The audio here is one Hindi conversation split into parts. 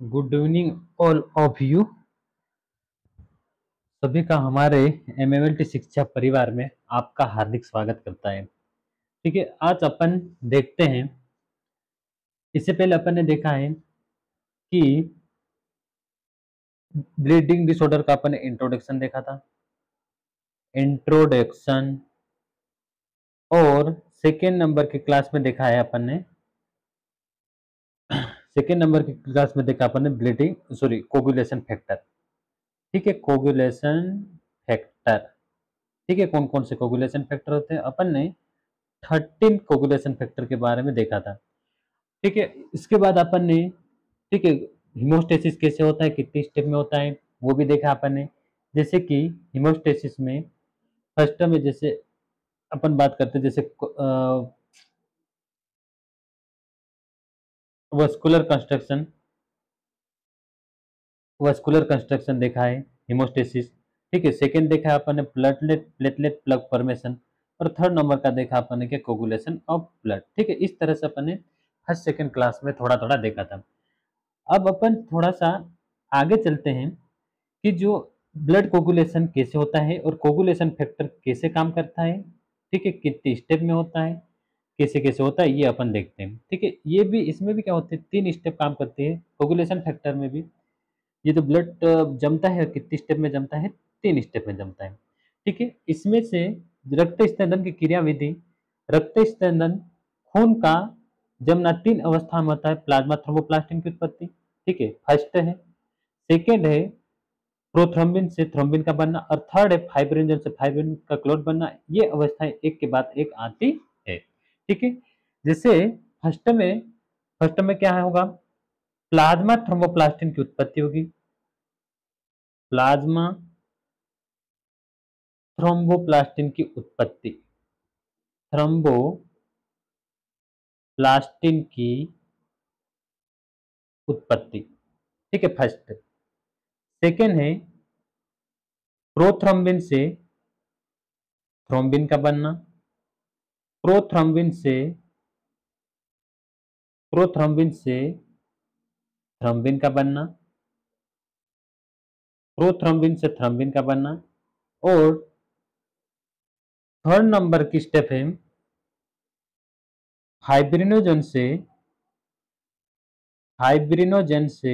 Good evening all of you. सभी का हमारे एमएमएलटी शिक्षा परिवार में आपका हार्दिक स्वागत करता है। ठीक है, आज अपन देखते हैं। इससे पहले अपन ने देखा है कि ब्लीडिंग डिसऑर्डर का अपन ने इंट्रोडक्शन देखा था, इंट्रोडक्शन। और सेकेंड नंबर की क्लास में देखा है अपन ने, सेकेंड नंबर की क्लास में देखा अपन ने ब्लीडिंग कोगुलेशन फैक्टर। ठीक है, कोगुलेशन फैक्टर। ठीक है, कौन कौन से कोगुलेशन फैक्टर होते हैं अपन ने 13 कोगुलेशन फैक्टर के बारे में देखा था। ठीक है, इसके बाद अपन ने, ठीक है, हीमोस्टेसिस कैसे होता है, कितने स्टेप में होता है, वो भी देखा अपन ने। जैसे कि हीमोस्टेसिस में फर्स्ट में जैसे अपन बात करते हैं, जैसे वस्कुलर कंस्ट्रक्शन, वस्कुलर कंस्ट्रक्शन देखा है हीमोस्टेसिस। ठीक है, सेकेंड देखा है अपन ने प्लेटलेट प्लेटलेट प्लग फॉर्मेशन। और थर्ड नंबर का देखा अपन ने क्या, कोगुलेशन ऑफ ब्लड। ठीक है, इस तरह से अपन ने फर्स्ट सेकेंड क्लास में थोड़ा थोड़ा देखा था। अब अपन थोड़ा सा आगे चलते हैं कि जो ब्लड कोगुलेशन कैसे होता है और कोगुलेशन फैक्टर कैसे काम करता है। ठीक है, कितने स्टेप में होता है, कैसे कैसे होता है, ये अपन देखते हैं। ठीक है, ये भी, इसमें भी क्या होते हैं, 3 स्टेप काम करते हैं कोगुलेशन फैक्टर में भी। ये जो ब्लड जमता है, कितने स्टेप में जमता है, 3 स्टेप में जमता है। ठीक है, इसमें से रक्त स्पंदन की क्रियाविधि, रक्त स्पंदन, खून का जमना 3 अवस्था में होता है। प्लाज्मा थ्रोम्बोप्लास्टिन की उत्पत्ति, ठीक है, फर्स्ट है। सेकेंड है प्रोथ्रोम्बिन से थ्रोम्बिन का बनना, और थर्ड है फाइब्रिनोजन से फाइब्रिन का क्लोट बनना। ये अवस्थाएं एक के बाद एक आती है। ठीक है, जैसे फर्स्ट में क्या होगा, प्लाज्मा थ्रोम्बोप्लास्टिन की उत्पत्ति होगी। प्लाज्मा थ्रोम्बोप्लास्टिन की उत्पत्ति, थ्रोम्बोप्लास्टिन की उत्पत्ति। ठीक है, फर्स्ट। सेकेंड है प्रोथ्रोम्बिन से थ्रोम्बिन का बनना, प्रोथ्रोम्बिन से थ्रोम्बिन का बनना, प्रोथ्रोम्बिन से थ्रोम्बिन का बनना। और थर्ड नंबर की स्टेप है फाइब्रिनोजन से फाइब्रिनोजन से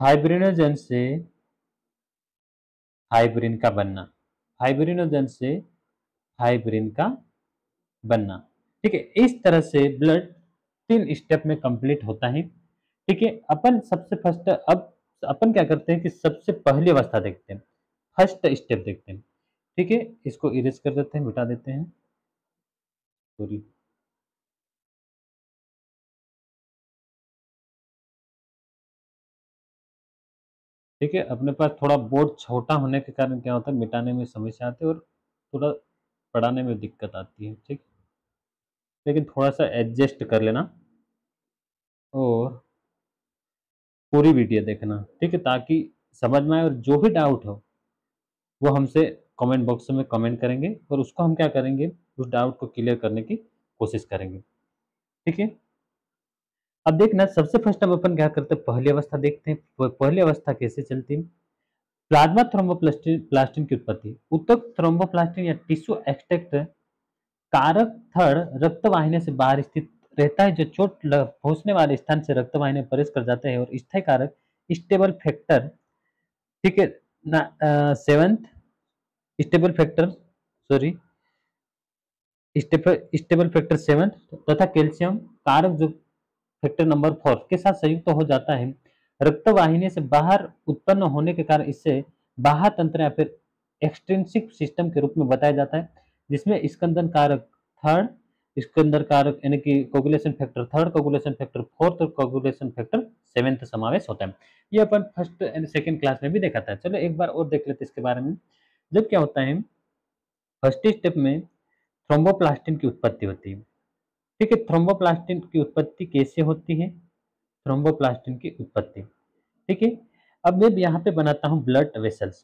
फाइब्रिनोजन से फाइब्रिन का बनना, फाइब्रिनोजन से फाइब्रिन का बनना। ठीक है, इस तरह से ब्लड 3 स्टेप में कंप्लीट होता है। ठीक है, अपन सबसे फर्स्ट, अब अपन क्या करते हैं कि सबसे पहली अवस्था देखते हैं, फर्स्ट स्टेप देखते हैं। ठीक है, इसको इरेज कर देते हैं, मिटा देते हैं, सॉरी। ठीक है, अपने पास थोड़ा बोर्ड छोटा होने के कारण क्या होता है, मिटाने में समस्या आती है और थोड़ा पढ़ाने में दिक्कत आती है। ठीक, लेकिन थोड़ा सा एडजस्ट कर लेना और पूरी वीडियो देखना। ठीक है, ताकि समझ में आए, और जो भी डाउट हो वो हमसे कमेंट बॉक्स में कमेंट करेंगे और उसको हम क्या करेंगे, उस डाउट को क्लियर करने की कोशिश करेंगे। ठीक है, अब देखना, सबसे फर्स्ट हम अपन क्या करते हैं, पहली अवस्था देखते हैं। पहली अवस्था कैसे चलती है, प्लाज्मा थ्रोम्बोप्लास्टिन प्लास्टिन की उत्पत्ति। उत्तक थ्रोम्बोप्लास्टिन या टिश्यू एक्सट्रैक्ट कारक थड़ रक्त वाहिनी से बाहर स्थित रहता है, जो चोट पहुंचने वाले स्थान से रक्त वाहिनी में प्रवेश कर जाते हैं। और स्थायी कारक स्टेबल फैक्टर, ठीक है ना, seventh stable factor, sorry, stable factor 7 तथा कैल्शियम कारक जो फैक्टर नंबर 4 के साथ संयुक्त हो जाता है। रक्त वाहिनी से बाहर उत्पन्न होने के कारण इसे बाह्य तंत्र या फिर एक्सट्रिंसिक सिस्टम के रूप में बताया जाता है, जिसमें स्कंदन कारक थर्ड, स्कंदन कारक यानी कि coagulation factor third, coagulation factor fourth और कोगुलेशन फैक्टर 7 समावेश होता है। ये अपन फर्स्ट एंड सेकंड क्लास में भी देखा था। चलो एक बार और देख लेते हैं इसके बारे में। जब क्या होता है, फर्स्ट स्टेप में थ्रोम्बोप्लास्टिन की उत्पत्ति होती है। ठीक है, थ्रोम्बोप्लास्टिन की उत्पत्ति कैसे होती है, थ्रोम्बोप्लास्टिन की उत्पत्ति। ठीक है, अब मैं यहाँ पे बनाता हूँ ब्लड वेसल्स।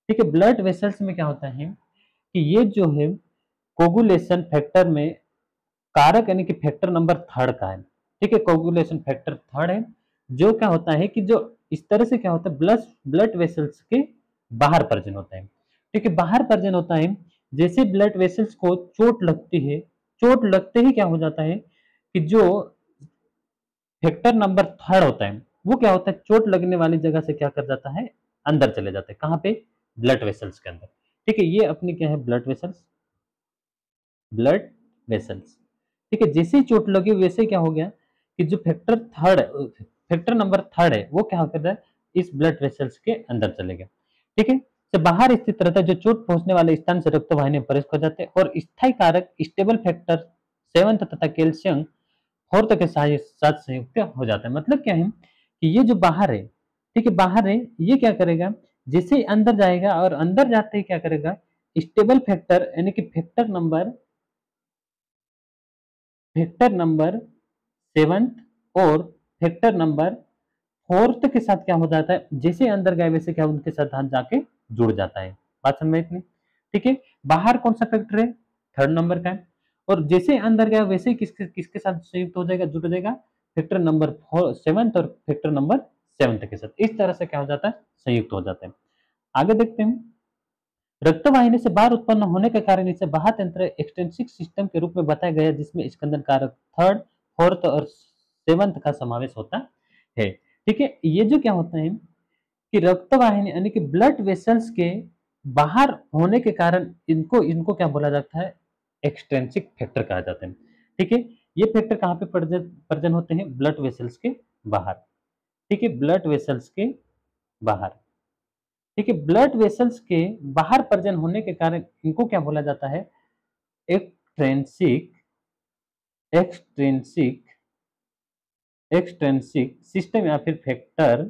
ठीक है, ब्लड वेसल्स में क्या होता है कि ये जो है कोगुलेशन फैक्टर में कारक यानी कि फैक्टर नंबर थर्ड का है। ठीक है, कोगुलेशन फैक्टर थर्ड है, जो क्या होता है कि जो इस तरह से क्या होता है, ब्लड वेसल्स के बाहर प्रेजेंट होता है। ठीक है, बाहर प्रेजेंट होता है। जैसे ब्लड वेसल्स को चोट लगती है, चोट लगते ही क्या हो जाता है कि जो फैक्टर नंबर थर्ड होता है, वो क्या होता है, चोट लगने वाली जगह से क्या कर जाता है, अंदर चले जाते हैं। कहाँ पे? ब्लड वेसल्स के अंदर। ठीक है, ये अपनी क्या है, ब्लड वेसल्स, ब्लड वेसल्स। ठीक है, जैसे ही चोट लगी वैसे ही क्या हो गया कि जो फैक्टर नंबर थर्ड है, वो क्या कर रहा है, इस ब्लड वेसल्स के अंदर चले गए। ठीक है, से बाहर स्थित रहता है, जो चोट पहुंचने वाले स्थान से रक्त वाहिनी में प्रवेश कर जाते हैं, और स्थायी कारक स्टेबल फैक्टर सेवंथ तथा कैल्शियम फोर्थ के साथ संयुक्त हो जाता है। मतलब क्या है कि ये जो बाहर है, ठीक है, बाहर है, ये क्या करेगा, जैसे ही अंदर जाएगा और अंदर जाते ही क्या करेगा, स्टेबल फैक्टर यानी कि फैक्टर नंबर सेवंथ और फैक्टर नंबर फोर्थ के साथ क्या हो जाता है, जैसे अंदर गए वैसे क्या उनके साथ हाथ जाके जुड़ जाता है। बात समझ में इतनी? ठीक है, बाहर कौन सा फैक्टर है, थर्ड नंबर का है, और जैसे अंदर गया वैसे ही किसके किसके साथ संयुक्त हो जाएगा, जुड़ जाएगा, फैक्टर नंबर सेवंथ और फैक्टर नंबर सेवंथ के साथ। इस तरह से क्या हो जाता है, संयुक्त हो जाते हैं। आगे देखते हैं, रक्तवाहिनी से बाहर उत्पन्न होने के कारण इसे बाह्य तंत्र एक्सट्रिंसिक सिस्टम के रूप में बताया गया, जिसमें स्कंदन कारक थर्ड, फोर्थ और सेवंथ का समावेश होता है। ठीक है, ये जो क्या होता है कि रक्तवाहिनी यानी कि ब्लड वेसल्स के बाहर होने के कारण इनको इनको क्या बोला जाता है, एक्सट्रिंसिक फैक्टर कहा जाता है। ठीक है, ये फैक्टर कहाँ पे प्रेजेंट होते हैं, ब्लड वेसल्स के बाहर। ठीक है, ब्लड वेसल्स के बाहर। ठीक है, ब्लड वेसल्स के बाहर प्रेजेंट होने के कारण इनको क्या बोला जाता है, एक्सट्रिंसिक एक्सट्रिंसिक एक्सट्रिंसिक सिस्टम या फिर फैक्टर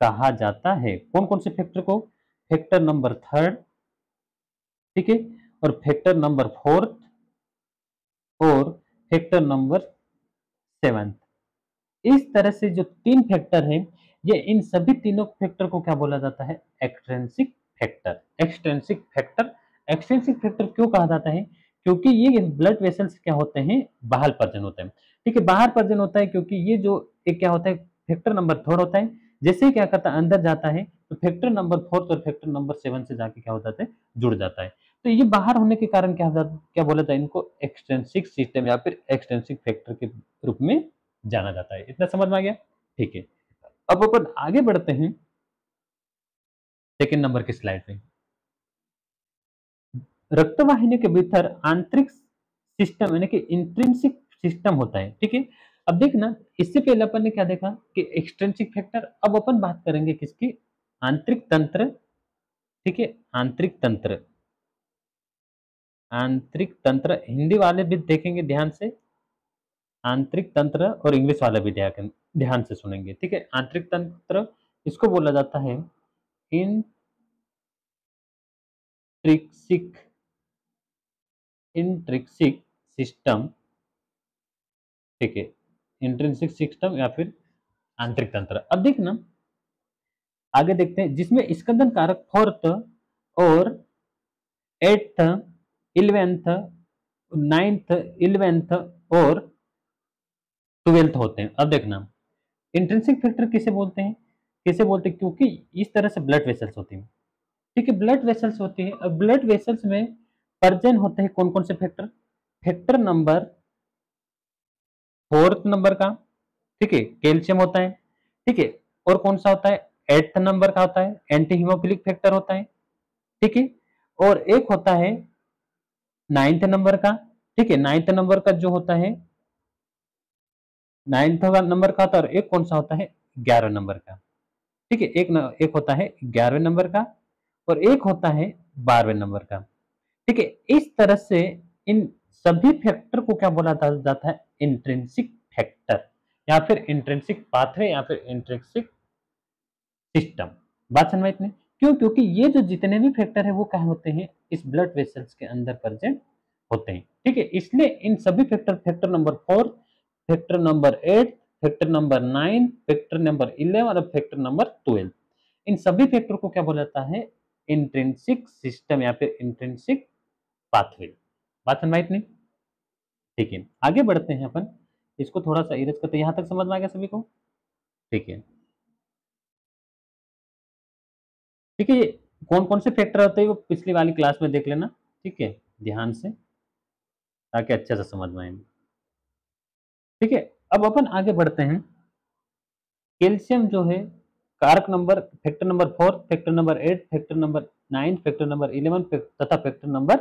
कहा जाता है। कौन कौन से फैक्टर को, फैक्टर नंबर थर्ड, ठीक है, और फैक्टर नंबर फोर्थ और फैक्टर नंबर सेवंथ। इस तरह से जो तीन फैक्टर हैं, ये इन सभी तीनों फैक्टर को क्या बोला जाता है, extrinsic factor. Extrinsic factor, extrinsic factor क्यों कहा जाता है, क्योंकि ये ब्लड वेसल्स क्या होते हैं, बाहर पर्जन होते हैं। ठीक है, बाहर पर्जन होता है क्योंकि ये जो एक क्या होता है, फैक्टर नंबर थर्ड होता है, जैसे ही क्या करता है, अंदर जाता है, तो फैक्टर नंबर फोर्थ और फैक्टर नंबर सेवन से जाके क्या हो जाता है, जुड़ जाता है। तो ये बाहर होने के कारण क्या बोला जाता है, इनको एक्सट्रिंसिक सिस्टम या फिर एक्सट्रिंसिक फैक्टर के रूप में जाना जाता है। इतना समझ में आ गया? ठीक है, अब अपन आगे बढ़ते हैं सेकंड नंबर की स्लाइड पे। रक्तवाहिनी के भीतर आंतरिक सिस्टम यानी कि इंट्रिंसिक सिस्टम होता है। ठीक है, अब देखना, इससे पहले अपन ने क्या देखा कि एक्सट्रिंसिक फैक्टर, अब अपन बात करेंगे किसकी, आंतरिक तंत्र। ठीक है, आंतरिक तंत्र, आंतरिक तंत्र हिंदी वाले भी देखेंगे ध्यान से, आंतरिक तंत्र, और इंग्लिश वाला भी ध्यान से सुनेंगे। ठीक है, आंतरिक तंत्र इसको बोला जाता है इंट्रिक्सिक इंट्रिक्सिक सिस्टम। ठीक है, इंट्रिंसिक सिस्टम या फिर आंतरिक तंत्र। अब देखना, आगे देखते हैं, जिसमें स्कंदन कारक फोर्थ और एट्थ, इलेवेंथ, नाइन्थ, इलेवेंथ और ट्वेल्थ होते हैं। अब देखना, इंट्रिंसिक फैक्टर किसे बोलते हैं, किसे बोलते हैं, क्योंकि इस तरह से ब्लड वेसल्स होती हैं। ठीक है, ब्लड वेसल्स होती है, और ब्लड वेसल्स में प्रेजेंट होते हैं कौन कौन से factor, factor number fourth number का, ठीक है, कैल्शियम होता है। ठीक है, और कौन सा होता है, एट्थ नंबर का होता है, एंटी हीमोफिलिक फैक्टर होता है। ठीक है, और एक होता है नाइन्थ नंबर का। ठीक है, नाइन्थ नंबर का जो होता है, नाइन्थ नंबर का होता है, और एक कौन सा होता है, 11 नंबर का। ठीक है, एक होता है 11वें नंबर का, और एक होता है 12वें नंबर का। ठीक है, इस तरह से इन सभी फैक्टर को क्या बोला जाता है, इंट्रिंसिक फैक्टर या फिर इंट्रिंसिक पाथवे या फिर इंट्रिंसिक सिस्टम। बात समझ में इतने, क्यों, क्योंकि ये जो जितने भी फैक्टर है वो क्या होते हैं, इस ब्लड वेसल्स के अंदर प्रेजेंट होते हैं। ठीक है, इसलिए इन सभी factor, factor number four, factor number eight, factor number nine, factor number 11 और फैक्टर नंबर 12, इन सभी फैक्टर को क्या बोला जाता है, इंट्रिंसिक सिस्टम या फिर इंट्रिंसिक पाथवे। बात समझ में इतनी? ठीक है, आगे बढ़ते हैं अपन इसको थोड़ा सा इरेज करते हैं। यहाँ तक समझ में आ गया सभी को? ठीक है। ठीक है, ये कौन कौन से फैक्टर होते हैं वो पिछली वाली क्लास में देख लेना, ठीक है, ध्यान से, ताकि अच्छे से समझ में आए। ठीक है, अब अपन आगे बढ़ते हैं। कैल्शियम जो है कारक number factor number 4, factor number 8, factor number 9, factor number 11 तथा फैक्टर नंबर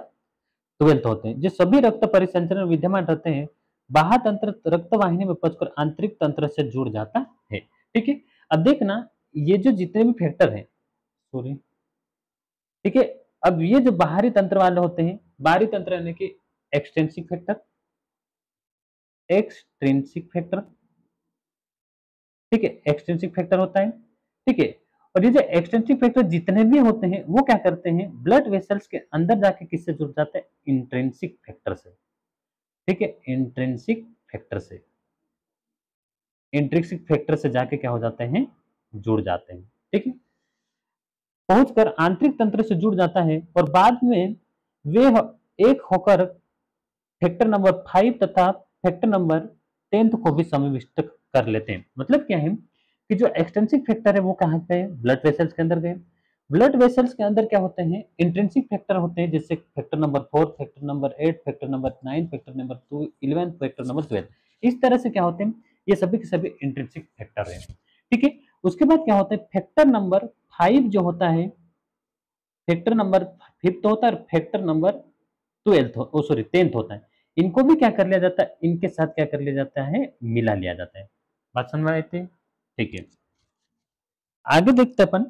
12 होते हैं, जो सभी रक्त परिसंचरण में विद्यमान रहते हैं। बाह्य तंत्र रक्त वाहिनी में पहुंचकर आंतरिक तंत्र से जुड़ जाता है। ठीक है, अब देखना, ये जो जितने भी फैक्टर हैं, सॉरी, ठीक है, अब ये जो बाहरी तंत्र वाले होते हैं, बाहरी तंत्र यानी कि एक्सट्रिंसिक फैक्टर, एक्सट्रिंसिक फैक्टर, ठीक है, एक्सट्रिंसिक फैक्टर होता है। ठीक है, और ये जो एक्सट्रिंसिक फैक्टर जितने भी होते हैं वो क्या करते हैं, ब्लड वेसल्स के अंदर जाके किससे जुड़ जाते हैं, इंट्रिंसिक फैक्टर से। ठीक है, इंट्रिंसिक फैक्टर से, इंट्रिंसिक फैक्टर से जाके क्या हो जाते हैं, जुड़ जाते हैं। ठीक है, पहुंचकर आंतरिक तंत्र से जुड़ जाता है और बाद में वे एक होकर फैक्टर नंबर 5 तथा फैक्टर नंबर 10 को भी समाविष्ट कर लेते हैं। मतलब क्या है कि जो एक्सटेंसिव फैक्टर है वो कहाँ पे है, ब्लड वेसल्स के अंदर गए। ब्लड वेसल्स के अंदर क्या होते हैं, इंट्रिंसिक फैक्टर होते हैं, जैसे factor number 4, factor number 8, factor number 9, factor number 2 11, factor number 12। इस तरह से क्या होते हैं, ये सभी के सभी इंट्रिंसिक फैक्टर है। ठीक है, उसके बाद क्या होता है, फैक्टर नंबर 5 जो होता है, फैक्टर नंबर 5 होता है और फैक्टर नंबर 10th होता है। इनको भी क्या कर लिया जाता है, इनके साथ क्या कर लिया जाता है, मिला लिया जाता है। बात समझ में आई थी? ठीक है, आगे देखते अपन,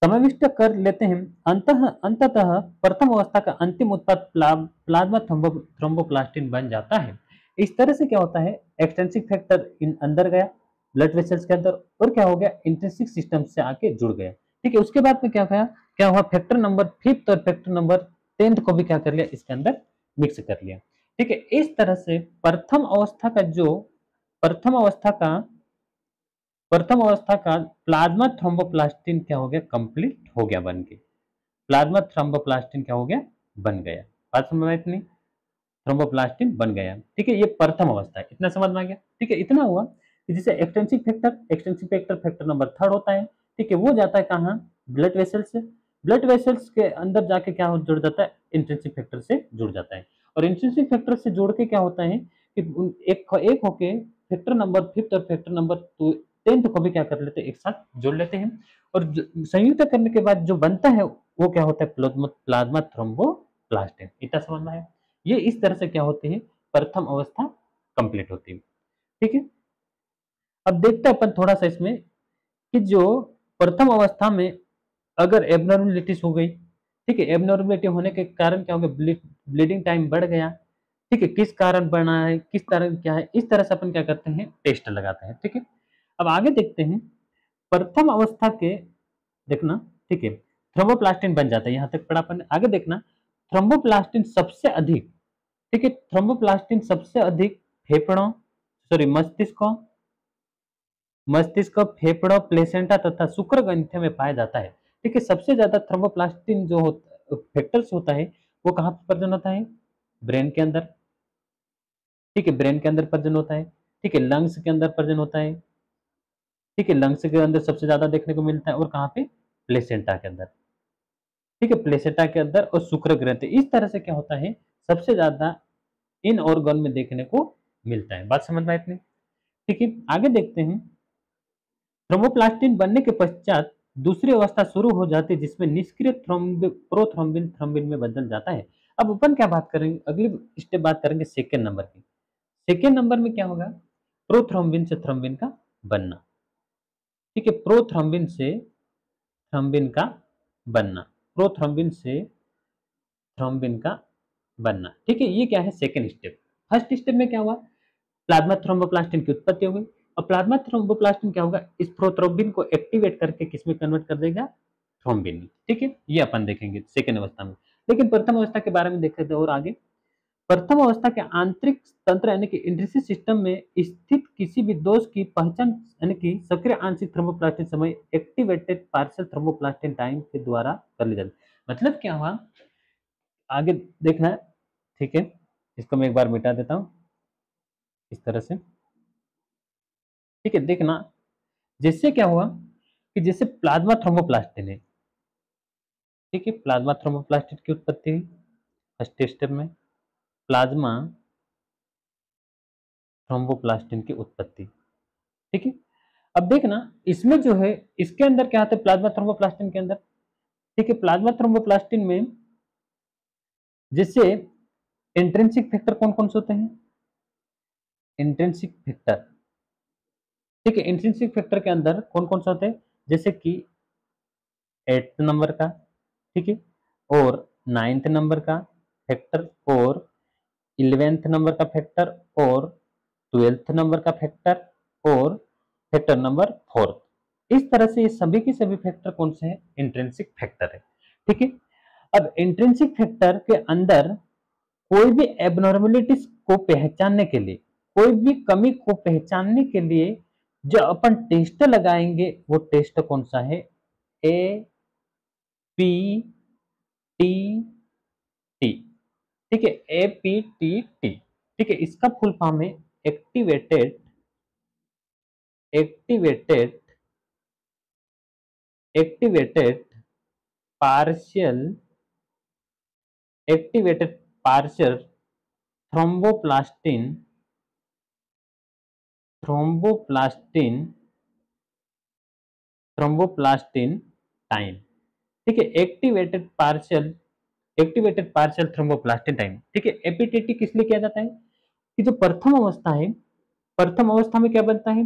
समाविष्ट कर लेते हैं। अंततः प्रथम अवस्था का अंतिम उत्पाद प्लाज्मा थ्रोम्बोप्लास्टिन बन जाता है। इस तरह से क्या होता है, एक्सटेंसिव फैक्टर इन अंदर गया ब्लड वेसल्स के अंदर और क्या हो गया, इंट्रिंसिक सिस्टम से आके जुड़ गया। ठीक है, उसके बाद में क्या हुआ, फैक्टर नंबर 5 और फैक्टर नंबर 10 को भी क्या कर लिया, इसके अंदर मिक्स कर लिया। ठीक है, इस तरह से प्रथम अवस्था का प्रथम अवस्था का प्लाज्मा थ्रोम्बोप्लास्टिन क्या हो गया, कंप्लीट हो गया बन के। प्लाज्मा थ्रोम्बोप्लास्टिन क्या हो गया, बन गया। बात समझ में आई इतनी, थ्रोम्बोप्लास्टिन बन गया। ठीक है, ये प्रथम अवस्था है, इतना समझ में आ गया। ठीक है, इतना हुआ कि जैसे एक्सटेंसिव फैक्टर फैक्टर नंबर 3 होता है। ठीक है, वो जाता है कहाँ, ब्लड वेसल्स से। ब्लड वेसल्स के अंदर जाके क्या जुड़ जाता है, इंट्रिंसिक फैक्टर से जुड़ जाता है। और इंट्रिंसिक फैक्टर से जुड़ के क्या होता है कि एक होके फैक्टर नंबर 5 और फैक्टर नंबर 10 को भी क्या कर लेते हैं, एक साथ जोड़ लेते हैं। और संयुक्त करने के बाद जो बनता है वो क्या होता है, प्लाज्मा थ्रोम्बोप्लास्टिन। इतना समझ में है? ये इस तरह से क्या होती है, प्रथम अवस्था कंप्लीट होती है। ठीक है, अब देखते हैं अपन थोड़ा सा इसमें कि जो प्रथम अवस्था में अगर एबनॉर्मलिटीज हो गई, ठीक है, एबनॉर्मलिटी होने के कारण क्या हो गया, ब्लीडिंग टाइम बढ़ गया। ठीक है, किस कारण बढ़ना है, किस कारण क्या है, इस तरह से अपन क्या करते हैं, टेस्ट लगाते हैं। ठीक है, अब आगे देखते हैं प्रथम अवस्था के, देखना, ठीक है, थ्रोम्बोप्लास्टिन बन जाता है, यहां तक पढ़ा अपन ने। आगे देखना, थ्रोम्बोप्लास्टिन सबसे अधिक, ठीक है, थ्रोम्बोप्लास्टिन सबसे अधिक फेफड़ों, सॉरी, मस्तिष्क, फेफड़ों, प्लेसेंटा तथा शुक्र ग्रंथियों में पाया जाता है। ठीक है, सबसे ज्यादा थ्रोम्बोप्लास्टिन जो फैक्टर्स होता है वो कहाँ पर प्रजनन होता है, ब्रेन के अंदर। ठीक है, ब्रेन के अंदर प्रजनन होता है। ठीक है, लंग्स के अंदर प्रजनन होता है। ठीक है, लंग्स के अंदर सबसे ज्यादा देखने को मिलता है, और कहाँ पे, प्लेसेंटा के अंदर। ठीक है, प्लेसेंटा के अंदर और शुक्र ग्रंथि, इस तरह से क्या होता है, सबसे ज्यादा इन ऑर्गन में देखने को मिलता है। बात समझ में आई इतनी? ठीक है, आगे देखते हैं। थ्रोम्बोप्लास्टिन बनने के पश्चात दूसरी अवस्था शुरू हो जाती है, जिसमें निष्क्रिय प्रोथ्रोम्बिन थ्रोम्बिन में बदल जाता है। अब अपन क्या बात करेंगे, अगली स्टेप बात करेंगे सेकेंड नंबर की। सेकेंड नंबर में क्या होगा, प्रोथ्रोम्बिन से थ्रोम्बिन का बनना। ठीक है, प्रोथ्रोम्बिन से थ्रोम्बिन का बनना, प्रोथ्रोम्बिन से थ्रोम्बिन का बनना। ठीक है, ये क्या है, सेकेंड स्टेप। फर्स्ट स्टेप में क्या हुआ, प्लाज्मा थ्रोम्बोप्लास्टिन की उत्पत्ति हो गई, और प्लाज्मा थ्रोम्बोप्लास्टिन क्या होगा, इस प्रोथ्रोम्बिन को एक्टिवेट करके किसमें कन्वर्ट कर देगा, थ्रोम्बिन। ठीक है, ये अपन देखेंगे सेकेंड अवस्था में। लेकिन प्रथम अवस्था के बारे में देख लेते हैं और आगे। प्रथम अवस्था के आंतरिक तंत्र यानी कि इंट्रिंसिक सिस्टम में स्थित किसी भी दोष की पहचान यानी कि सक्रिय आंशिक थ्रोम्बोप्लास्टिन समय एक्टिवेटेड पार्शियल थ्रोम्बोप्लास्टिन टाइम के द्वारा कर ली जाती है। मतलब क्या हुआ, आगे देखना है। ठीक है, इसको मैं एक बार मिटा देता हूं। इस तरह से। ठीक है, देखना जिससे क्या हुआ कि जैसे प्लाज्मा थ्रोम्बोप्लास्टिन है, ठीक है, प्लाज्मा थ्रोम्बोप्लास्टिन की उत्पत्ति हुई फर्स्ट स्टेप में, प्लाज्मा थ्रोम्बोप्लास्टिन की उत्पत्ति। ठीक है, अब देखना इसमें जो है, इसके अंदर क्या आता है प्लाज्मा थ्रोम्बोप्लास्टिन के अंदर। ठीक है, प्लाज्मा थ्रोम्बोप्लास्टिन में जैसे इंट्रिंसिक फैक्टर कौन कौन से होते हैं, इंट्रिंसिक फैक्टर। ठीक है, इंट्रिंसिक फैक्टर के अंदर कौन कौन से होते हैं, जैसे कि 8th नंबर का, ठीक है, और 9th नंबर का फैक्टर, और 11th नंबर का फैक्टर, और 12th नंबर का फैक्टर, और फैक्टर नंबर 4th। इस तरह से ये सभी के सभी फैक्टर कौन से हैं, इंट्रिंसिक फैक्टर है। ठीक है, अब इंट्रिंसिक फैक्टर के अंदर कोई भी एबनॉर्मेलिटीज को पहचानने के लिए, कोई भी कमी को पहचानने के लिए जो अपन टेस्ट लगाएंगे वो टेस्ट कौन सा है, ए पी टी टी। ठीक है, ए पी टी टी। ठीक है, इसका फुल फॉर्म है activated activated activated partial activated partial thromboplastin thromboplastin thromboplastin time. ठीक है, एक्टिवेटेड पार्शियल थ्रोम्बोप्लास्टिन टाइम। ठीक है, एपीटीटी किस लिए किया जाता है कि जो प्रथम अवस्था है, प्रथम अवस्था में क्या बनता है,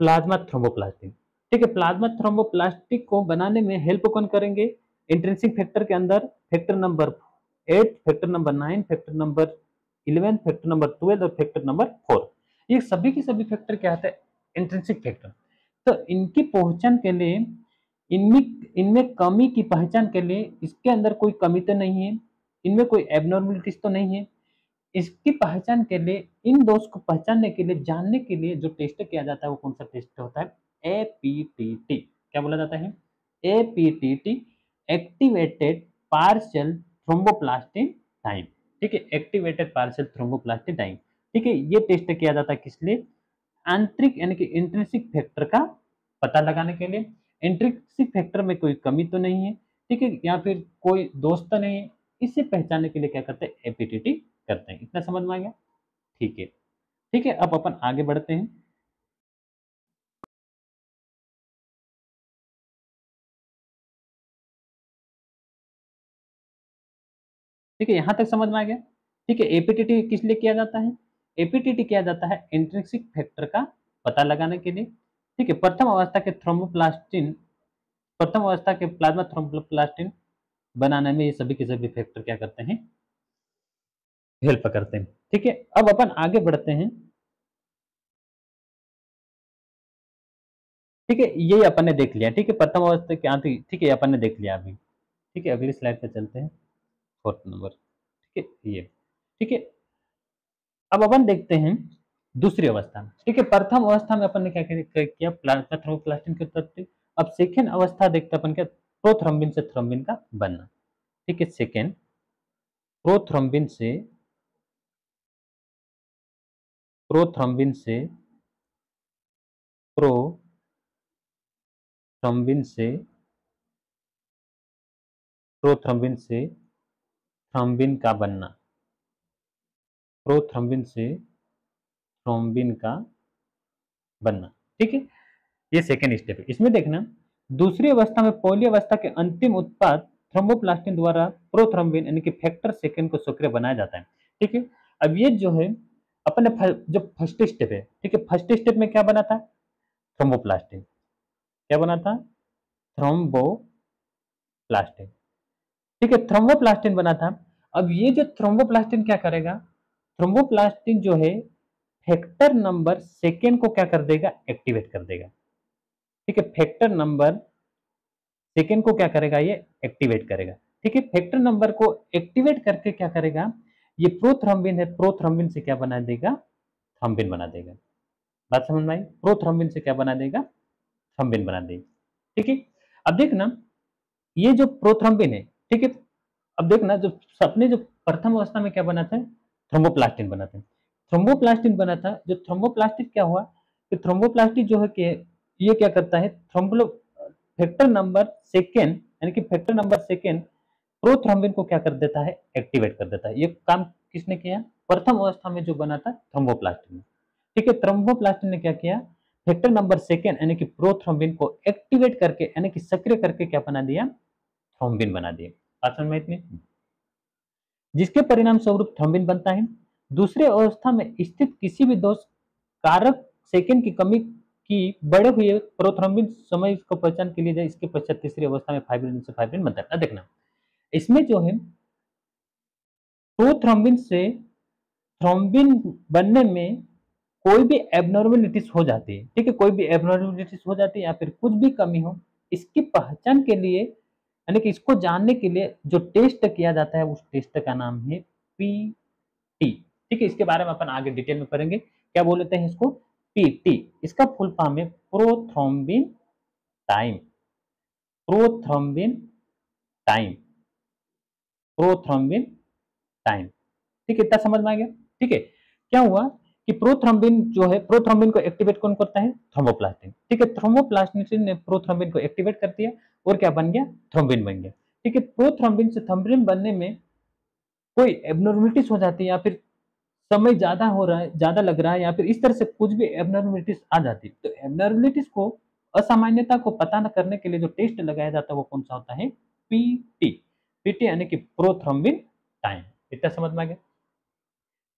प्लाज्मा थ्रोम्बोप्लास्टिन। ठीक है, प्लाज्मा थ्रोम्बोप्लास्टिक को बनाने में हेल्प कौन करेंगे, इंट्रिंसिक फैक्टर के अंदर factor number 8, factor number 9, factor number 11, factor number 12 और फैक्टर नंबर 4। ये सभी के सभी फैक्टर क्या होता है, इंट्रिंसिक फैक्टर। तो इनकी पहचान के लिए, इनमें इनमें कमी की पहचान के लिए, इसके अंदर कोई कमी तो नहीं है, इनमें कोई एबनॉर्मलिटीज तो नहीं है, इसकी पहचान के लिए, इन दोष को पहचानने के लिए, जानने के लिए जो टेस्ट किया जाता है वो कौन सा टेस्ट होता है, एपीटीटी। क्या बोला जाता है, APTT, activated partial thromboplastin time. ठीक है, एक्टिवेटेड पार्शियल थ्रोम्बोप्लास्टिन टाइम। ठीक है, ये टेस्ट किया जाता है किस लिए, आंतरिक यानी कि इंट्रिंसिक फैक्टर का पता लगाने के लिए। इंट्रिंसिक फैक्टर में कोई कमी तो नहीं है, ठीक है, या फिर कोई दोष तो नहीं है, इसे पहचानने के लिए क्या करते हैं, एपीटीटी करते हैं। इतना समझ में आ गया। ठीक है, ठीक है, अब अपन आगे बढ़ते हैं। ठीक है, यहां तक समझ में आ गया। ठीक है, एपीटीटी किस लिए किया जाता है, एपीटीटी किया जाता है इंट्रिंसिक फैक्टर का पता लगाने के लिए। ठीक है, प्रथम अवस्था के प्लाज्मा थ्रोम्बोप्लास्टिन बनाने में ये सभी के सभी फैक्टर क्या करते हैं, हेल्प करते हैं। ठीक है, अब अपन आगे बढ़ते हैं। ठीक है, ये अपन ने देख लिया। ठीक है, प्रथम अवस्था क्या थी, ठीक है, अपन ने देख लिया अभी। ठीक है, अगली स्लाइड पे चलते हैं, 4th नंबर। ठीक है, ये ठीक है, अब अपन देखते हैं दूसरी अवस्था। ठीक है, प्रथम अवस्था में अपन ने क्या किया, प्लाज्मा थ्रोम्बोप्लास्टिन की उत्पत्ति। अब सेकेंड अवस्था देखते हैं अपन क्या, प्रोथ्रोम्बिन से थ्रोम्बिन का बनना। ठीक है, सेकेंड प्रोथ्रोम्बिन से प्रोथ्रोम्बिन से प्रोथ्रोम्बिन से प्रोथ्रोम्बिन से थ्रोम्बिन का बनना, प्रोथ्रोम्बिन से थ्रोम्बिन का बनना। ठीक है, ये सेकेंड स्टेप है। इसमें देखना दूसरी अवस्था में पहली अवस्था के अंतिम उत्पाद थ्रोम्बोप्लास्टिन द्वारा प्रोथ्रोम्बिन यानी कि फैक्टर सेकेंड को सक्रिय बनाया जाता है। ठीक है, अब ये जो है अपन ने जो फर्स्ट स्टेप है, ठीक है, फर्स्ट स्टेप में क्या बना था, थ्रोम्बोप्लास्टिन। क्या बना था, थ्रोम्बोप्लास्टिन। ठीक है, थ्रोम्बोप्लास्टिन बना था। अब ये जो थ्रोम्बोप्लास्टिन क्या करेगा, थ्रोम्बोप्लास्टिन जो है फैक्टर नंबर सेकेंड को क्या कर देगा, एक्टिवेट कर देगा। ठीक है, फैक्टर नंबर सेकेंड को क्या करेगा, ये एक्टिवेट करेगा। ठीक है, फैक्टर नंबर को एक्टिवेट करके क्या करेगा, ये प्रोथ्रोम्बिन है, प्रोथ्रोम्बिन से क्या बना देगा, थ्रोम्बिन बना देगा। बात समझ में आई, प्रोथ्रोम्बिन से क्या बना देगा, थ्रोम्बिन बना देगा। ठीक है, अब देखना ये जो प्रोथ्रोम्बिन है, ठीक है, अब देखना जो अपने जो प्रथम अवस्था में क्या बनाते हैं, थ्रोम्बोप्लास्टिन बनाते हैं। थ्रोम्बोप्लास्टिन बना था। जो थ्रोम्बोप्लास्टिन क्या हुआ कि थ्रोम्बोप्लास्टिन जो है कि ये क्या करता है, थ्रोम्बो फैक्टर नंबर सेकेंड यानी कि फैक्टर नंबर सेकेंड प्रोथ्रोम्बिन को क्या कर देता है, एक्टिवेट कर देता है। ये काम किसने किया, प्रथम अवस्था में जो बना था थ्रोम्बोप्लास्टिन ने। ठीक है, थ्रोम्बोप्लास्टिन ने क्या किया, फैक्टर नंबर सेकेंड यानी कि प्रोथ्रोम्बिन को एक्टिवेट करके यानी कि सक्रिय करके क्या बना दिया, थ्रोम्बिन बना दिया। बात समझ में इतनी, जिसके परिणाम स्वरूप थ्रोम्बिन बनता है। दूसरे अवस्था में स्थित किसी भी दोष कारक सेकेंड की कमी की बड़े हुए प्रोथ्रोम्बिन समय को पहचान के लिए जाए, इसके पश्चात तीसरी अवस्था में फाइब्रिन से फाइब्रिन बनता है। अब देखना इसमें जो है प्रोथ्रोम्बिन से थ्रोम्बिन बनने में कोई भी एबनॉर्मेलिटीज हो जाती है, ठीक है, कोई भी एबनॉर्मेलिटीज हो जाती है या फिर कुछ भी कमी हो, इसकी पहचान के लिए यानी कि इसको जानने के लिए जो टेस्ट किया जाता है उस टेस्ट का नाम है पीटी। ठीक है, इसके बारे में अपन आगे डिटेल में पढ़ेंगे। क्या बोलते हैं इसको, पीटी। इसका फुल फॉर्म है prothrombin time, prothrombin time, prothrombin time. ठीक है, इतना समझ में आ गया। ठीक है, क्या हुआ कि प्रोथ्रोम्बिन जो है, प्रोथ्रोम्बिन को एक्टिवेट कौन करता है, थ्रोम्बोप्लास्टिन। ठीक है, थ्रोम्बोप्लास्टिन ने प्रोथ्रोम्बिन को एक्टिवेट कर दिया और क्या बन गया, थ्रोम्बिन बन गया। ठीक है, प्रोथ्रोम्बिन से थ्रोम्बिन बनने में कोई एबनॉर्मलिटीज हो जाती है या फिर समय ज्यादा हो रहा है, ज्यादा लग रहा है या फिर इस तरह से कुछ भी एबनॉर्मलिटीज आ जाती है, तो एबनॉर्मलिटीज को, असामान्यता को पता न करने के लिए जो टेस्ट लगाया जाता है वो कौन सा होता है, पीटी। पीटी यानी कि प्रोथ्रोम्बिन टाइम। इतना समझ में आ गया।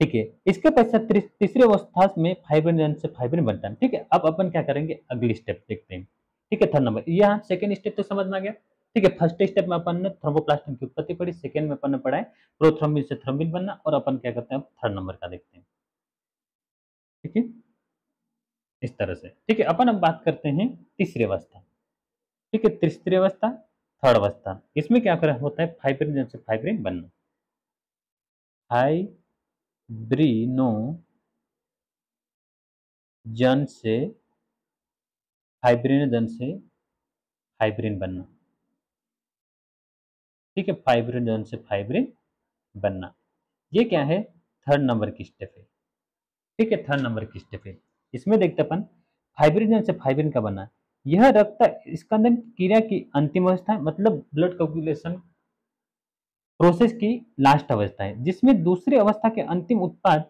ठीक है, इसके पश्चात तीसरी अवस्था में फाइब्रिन से फाइब्रिन बनता है। ठीक है, अब अपन क्या करेंगे, अगली स्टेप देखते हैं। ठीक है, थर्ड नंबर, यहाँ सेकंड स्टेप तो समझ में आ गया। ठीक है, फर्स्ट स्टेप में अपन ने थ्रोम्बोप्लास्टिन की उत्पत्ति पढ़ी, सेकंड में अपन ने पढ़ा है प्रोथ्रोम्बिन से थ्रोम्बिन बनना, और अपन क्या करते हैं, थर्ड नंबर का देखते हैं। ठीक है, इस तरह से। ठीक है, अपन अब बात करते हैं तीसरी अवस्था। ठीक है, तीसरी अवस्था, थर्ड अवस्था, इसमें क्या कर होता है, फाइब्रिन से फाइब्रिन बनना, फाइब्रिनोजन से फाइब्रिनोजन से फाइब्रिन बनना। ठीक है, फाइब्रिनोजन से फाइब्रिन बनना, ये क्या है, थर्ड नंबर की स्टेप है। ठीक है, थर्ड नंबर की स्टेप है। इसमें देखते अपन फाइब्रिनोजन से फाइब्रिन का बनना, यह रक्त स्कंदन क्रिया की अंतिम अवस्था है, मतलब ब्लड कोगुलेशन प्रोसेस की लास्ट अवस्था है, जिसमें दूसरी अवस्था के अंतिम उत्पाद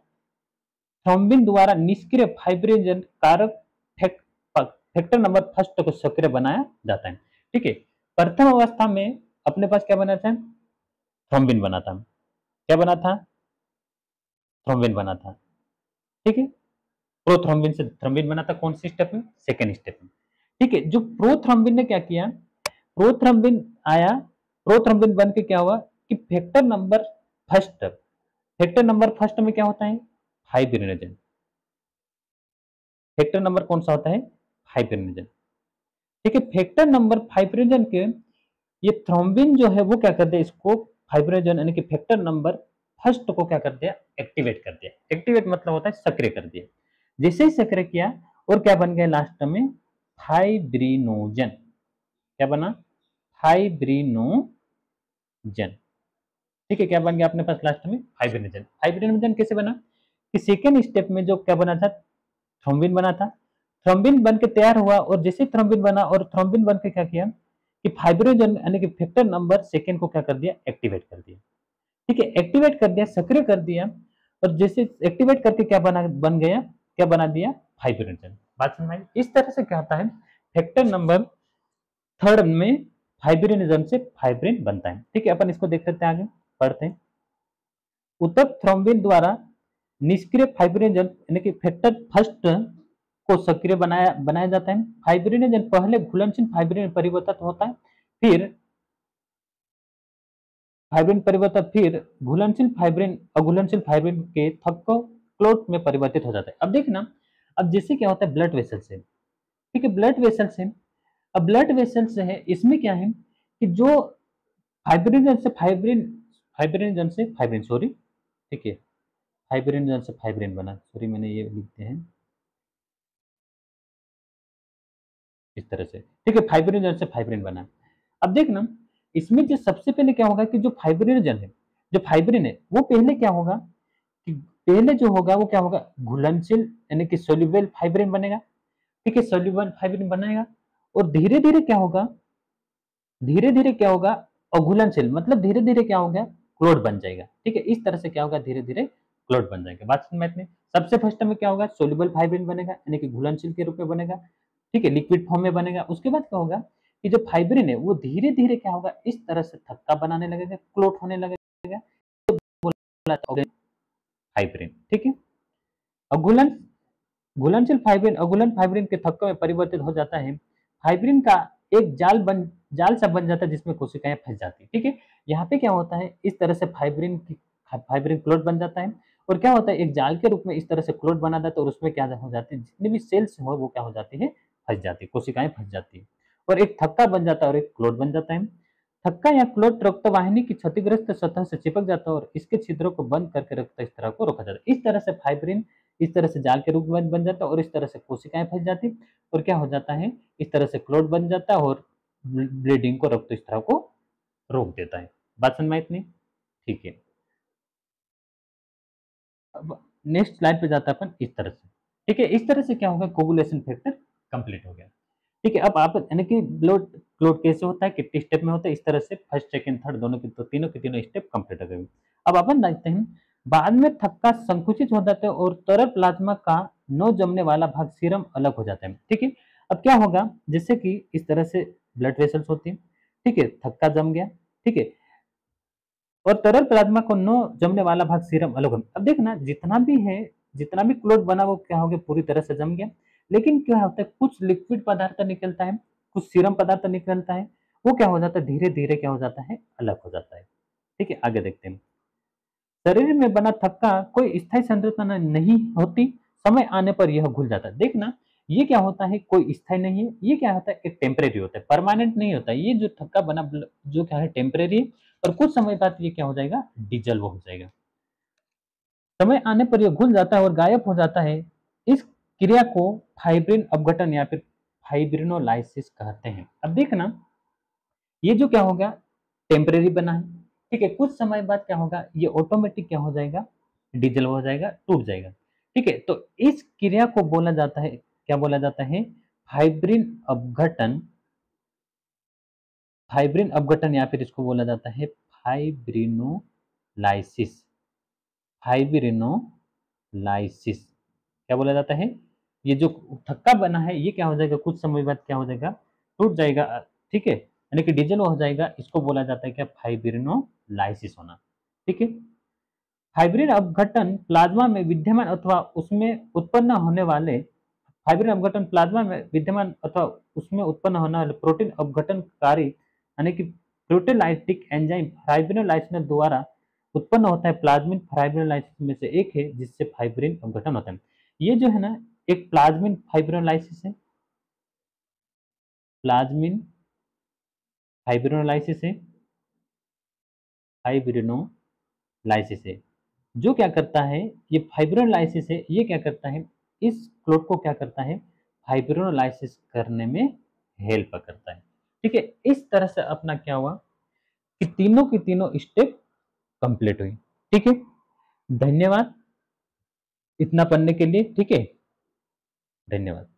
थ्रोम्बिन द्वारा निष्क्रिय फाइब्रिनोजन कारक फैक्टर नंबर फर्स्ट को सक्रिय बनाया जाता है। ठीक है, प्रथम अवस्था में अपने पास क्या बना था, थ्रोम्बिन बना था। क्या बना था, थ्रोम्बिन बना था। ठीक है, प्रोथ्रोम्बिन से थ्रोम्बिन बना था, कौन सी स्टेप में, सेकेंड स्टेप में। ठीक है, जो प्रोथ्रोम्बिन ने क्या किया, प्रोथ्रोम्बिन आया, प्रोथ्रोम्बिन बन के क्या हुआ कि फैक्टर नंबर फर्स्ट में क्या होता है, फाइब्रिनोजन। फैक्टर नंबर कौन सा होता है, फाइब्रिनोजन। ठीक है, फैक्टर नंबर फाइब्रिनोजन के ये थ्रोम्बिन जो है वो क्या कर दिया, इसको फाइब्रिनोजन यानी कि फैक्टर नंबर फर्स्ट को क्या कर दिया, एक्टिवेट कर दिया। एक्टिवेट मतलब होता है सक्रिय कर दिया। जैसे ही सक्रिय किया और क्या बन गया लास्ट में, फाइब्रिनोजन। क्या बना, फाइब्रिनोजन। ठीक है, क्या बन गया अपने पास लास्ट में, फाइब्रिनोजन। फाइब्रिनोजन कैसे बना कि सेकेंड स्टेप में जो क्या बना था, थ्रोम्बिन बना था। थ्रोम्बिन बन के तैयार हुआ और जैसे थ्रोम्बिन बना और थ्रोम्बिन बन के क्या किया कि फाइब्रिनोजन यानी कि फैक्टर नंबर सेकेंड को क्या कर दिया, एक्टिवेट कर दिया। ठीक है, एक्टिवेट कर दिया, सक्रिय कर दिया, और जैसे एक्टिवेट करके क्या बना, बन गया, क्या बना दिया, फाइब्रिनोजन। बात समझ में, इस तरह से क्या होता है, फैक्टर नंबर थर्ड में फाइब्रिनोजन से फाइब्रिन बनता है। ठीक है, अपन इसको देख सकते हैं, आगे पढ़ते हैं। उत्तक थ्रोम्बिन द्वारा निष्क्रिय फाइब्रिनोजन यानी कि फैक्टर फर्स्ट को सक्रिय बनाया बनाया जाता है। फाइब्रिनोजन पहले घुलनशील फाइब्रिन परिवर्तित होता है, फिर फाइब्रिन परिवर्तन, फिर घुलनशील फाइब्रिन अघुलनशील फाइब्रिन के थक्को क्लोट में परिवर्तित हो जाता है। अब देखना, अब जैसे क्या होता है ब्लड वेसल से। ठीक है, ब्लड वेसल से, अब ब्लड वेसल से है, इसमें क्या है कि जो फाइब्रिनोजन से फाइब्रिन, फाइब्रिनोजन से फाइब्रिन, सॉरी, ठीक है, फाइब्रिनोजन से फाइब्रिन बना, सॉरी मैंने ये लिखते हैं इस तरह से। ठीक है, फाइब्रिनोजन से फाइब्रिन बना। अब देखना, इसमें जो सबसे पहले क्या होगा कि जो फाइब्रिनोजन है, जो फाइब्रिन है, वो पहले क्या होगा कि पहले जो होगा वो क्या होगा, घुलनशील यानी कि सोल्यूबल फाइब्रिन बनेगा, ठीक है, सोल्यूबल फाइब्रिन बनेगा। और धीरे धीरे क्या होगा, धीरे धीरे क्या होगा, अघुलनशील मतलब धीरे धीरे क्या होगा, क्लोट बन जाएगा, ठीक है। इस तरह से क्या होगा, धीरे धीरे क्लोट बन जाएगा। बात समझ में? सबसे फर्स्ट में क्या होगा, सोल्यूबल फाइब्रिन बनेगा यानी कि घुलनशील के रूप में बनेगा, ठीक है, लिक्विड फॉर्म में बनेगा। उसके बाद क्या होगा कि जो फाइब्रिन है वो धीरे धीरे क्या होगा, इस तरह से थक्का बनाने लगेगा, क्लोट होने लगेगा, फाइब्रिन, ठीक है। अघुलन घुलनशील फाइब्रिन अघुलन फाइब्रिन के थक्कों में परिवर्तित हो जाता है। फाइब्रिन का एक जाल सा बन जाता है जिसमें कोशिकाएं फंस जाती है, ठीक है। यहाँ पे क्या होता है, इस तरह से फाइब्रिन क्लोट बन जाता है। और क्या होता है, एक जाल के रूप में इस तरह से क्लोट बना देता है और उसमें क्या हो जाती है, जितने भी सेल्स हो वो क्या हो जाती है, फंस जाती है, कोशिकाएं फंस जाती है और एक थक्का बन जाता है और एक क्लोट बन जाता है। थक्का या क्लोट रक्तवाहिनी की क्षतिग्रस्त सतह से चिपक जाता है और इसके छिद्रों को बंद करके रक्त इस तरह को रोका जाता है। इस तरह से फाइब्रिन इस तरह से जाल के रूप में बन जाता है और इस तरह से कोशिकाएं फंस जाती और क्या हो जाता है, इस तरह से क्लोट बन जाता है और ब्लीडिंग को, रक्त इस तरह को रोक देता है। बात समझ में इतनी, ठीक है। अब नेक्स्ट स्लाइड पे जाता है अपन इस तरह से, ठीक है। इस तरह से क्या होगा, कोगुलेशन फैक्टर कंप्लीट हो गया, ठीक है। अब आप यानी कि ब्लड क्लोट कैसे होता है, कितने स्टेप में होता है, इस तरह से फर्स्ट सेकंड थर्ड दोनों की तो तीनों के तीनों स्टेप कंप्लीट हो गए। अब अपन देखते हैं, बाद में थक्का संकुचित हो जाता है और तरल प्लाज्मा का न जमने वाला भाग सीरम अलग हो जाता है, ठीक है। अब क्या होगा, जैसे कि इस तरह से ब्लड वेसल्स होती है, ठीक है, थक्का जम गया, ठीक है, और तरल प्लाज्मा को न जमने वाला भाग सीरम अलग हो। अब देखना जितना भी है, जितना भी क्लोट बना वो क्या हो गया, पूरी तरह से जम गया। लेकिन क्या होता है, कुछ लिक्विड पदार्थ निकलता है, कुछ सीरम पदार्थ निकलता है, वो क्या हो जाता है, धीरे धीरे क्या हो जाता है, अलग हो जाता है, ठीक है। आगे देखते हैं, शरीर में बना थक्का कोई स्थायी संरचना नहीं होती, समय आने पर यह घुल जाता है। देखना ये क्या होता है, कोई स्थायी नहीं है, ये क्या होता है, एक टेम्परेरी होता है, परमानेंट नहीं होता है। ये जो थक्का बना जो क्या है, टेम्परेरी है और कुछ समय बाद ये क्या हो जाएगा, डिजल्व हो जाएगा। समय आने पर यह घुल जाता है और गायब हो जाता है। इस क्रिया को फाइब्रिन अपघटन या फिर फाइब्रिनोलाइसिस कहते हैं। अब देखना ये जो क्या होगा, टेम्परेरी बना है, ठीक है, कुछ समय बाद क्या होगा, ये ऑटोमेटिक क्या हो जाएगा, डीजल हो जाएगा, टूट जाएगा, ठीक है। तो इस क्रिया को बोला जाता है, क्या बोला जाता है, फाइब्रिन अपघटन, फाइब्रिन अपघटन या फिर इसको बोला जाता है फाइब्रिनोलाइसिस, फाइब्रिनोलाइसिस क्या बोला जाता है। ये जो थक्का बना है ये क्या हो जाएगा, कुछ समय बाद क्या हो जाएगा, टूट जाएगा, ठीक है, यानी कि डीजल हो जाएगा। इसको बोला जाता है क्या, फाइब्रिनोलाइसिस होना, ठीक है। फाइब्रिन अपघटन प्लाज्मा में विद्यमान अथवा उसमें उत्पन्न होने वाले, फाइब्रिन अपघटन प्लाज्मा में विद्यमान अथवा उसमें उत्पन्न होने वाले प्रोटीन अपघटनकारी यानी कि प्रोटीलाइटिक एंजाइम फाइब्रिनोलाइसिस द्वारा उत्पन्न होता है। प्लाज्मिन फाइब्रिनोलाइसिस में से एक है जिससे फाइब्रिन अपघटन होता है। ये जो है ना, एक प्लाज्मिन फाइब्रिनोलाइसिस है, प्लाज्मिन फाइब्रिनोलाइसिस है, फाइब्रिनोलाइसिस है। जो क्या करता है, ये फाइब्रिनोलाइसिस है, ये क्या करता है, इस क्लोट को क्या करता है, फाइब्रिनोलाइसिस करने में हेल्प करता है, ठीक है। इस तरह से अपना क्या हुआ कि तीनों की तीनों स्टेप कंप्लीट हुई, ठीक है। धन्यवाद इतना पढ़ने के लिए, ठीक है, धन्यवाद।